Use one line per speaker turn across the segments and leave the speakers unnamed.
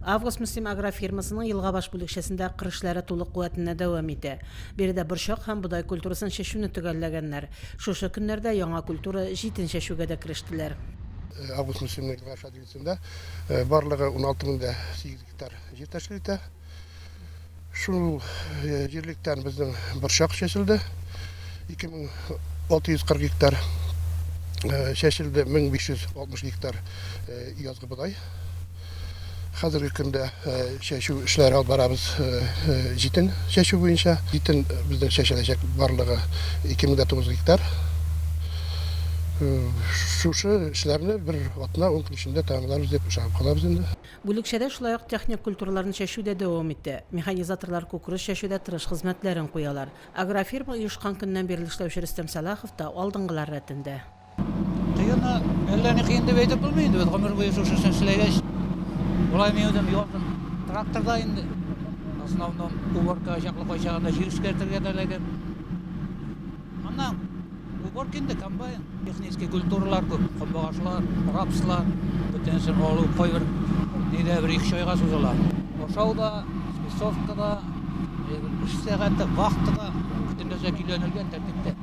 Август Муслим агрофирмасының елга баш бүлекчәсендә кырышлары тулы куәтенә дәвам итә. Биредә борчак һәм бодай культурасын чәчүне төгәлләгәннәр. Шушы көннәрдә яңа культура җитен чәчүгә дә кирештеләр.
Август Муслимның елга шадыйсында барлыгы 16,8 гектар җир тәшкил итә. Шул җирлектән безнең борчак чәчелде. 2640 гектар чәчелде, 1560 гектар язгы бодай. Хәзерге көндә чәчү эшләре алып барабыз җитен чәчү буенча. Җитен бездән чәчеләчәк барлыгы 2009 гектар. Шушы эшләрне бер атна 10 көн эчендә тәмамларбыз дип ышанып калабыз инде.
Бүлекчәдә шулай ук техник культураларны чәчүдә дәвам итте. Механизаторлар күкрүс чәчүдә тырыш хезмәтләрен куялар. Агрофирма оешкан көннән бирле эшләүче Рөстәм Салахов та алдынгылар рәтендә.
Кыйынны, әллә ни кыен дип әйтеп булмый инде. Гомер буе шушы эшләгәч, улай миюдым юлдан тракторда инде. Основном уборка чаклы кайчагында җир эшкәртергә дәләгән. Аннан уборка инде комбайн, технический культуралар күп. Кабагачлар, рапслар, бүтәнсен алу кайбер нидә бер 2 айга сузыла. Ошауда, спецовкада, 3 сәгатьтә вакытта бүтәнсә көйләнелгән тәртиптә.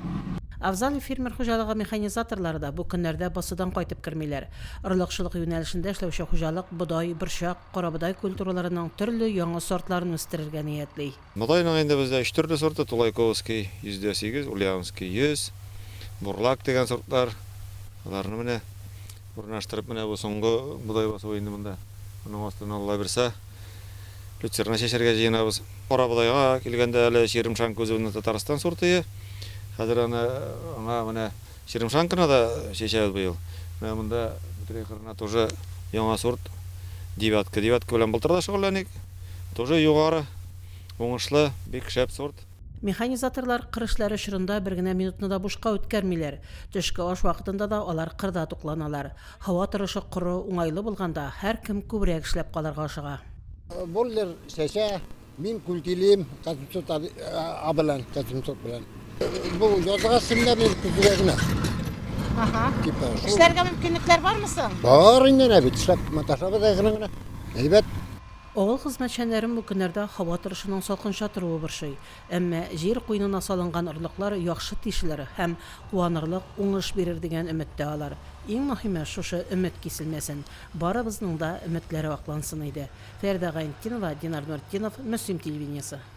Авзал фермер хуҗалыгы механизаторлары да бу көннәрдә басудан кайтып кермиләр. Орлыкчылык юнәлешендә эшләүче хуҗалык бодай, борчак, карабодай культураларының төрле яңа сортларын үстерергә ниятли.
Бодайның инде бездә 3 төрле сорты: Тулайковский 100%, Ульяновский 100, Бурлак дигән сортлар. Аларны менә урнаштырып менә бу соңгы бодай басу инде монда. Моның астына Алла берсә люцерна чәчәргә җыенабыз. Карабодайга килгәндә әле Шеримшан күзенә Татарстан сорты. Хәзер аңа менә Шеримшанкына да чәчәбез быел. Менә монда Бөтреқырына тоже яңа сорт девятка белән былтыр да шөгыльләнек. Тоже югары, уңышлы, бик шәп сорт.
Механизаторлар кырышлары чорында бер генә минутны да бушка үткәрмиләр. Төшке аш вакытында да алар кырда тукланалар. Һава торышы коры, уңайлы булганда һәркем күбрәк эшләп калырга ашыга.
Boller чәчә, мин күлтилим, катымсот абылан, катымсот белән. Бу язга симләр күзгә.
Эшләргә мөмкинлекләр бармы соң?
Бар инде бит, эшләп маташабы да гына. Әйбәт.
Авыл хезмәтчәннәрен бу көннәрдә һава торышының салкынча торуы борчый. Әмма җир куенына салынган орлыклар яхшы тишелер һәм куанырлык уңыш бирер дигән өметтә алар. Иң мөһиме шушы өмет киселмәсен. Барыбызның да өметләре аклансын иде. Фәрдә Гайнтинова, Динар Нуртдинов, Мөслим телевидениесе.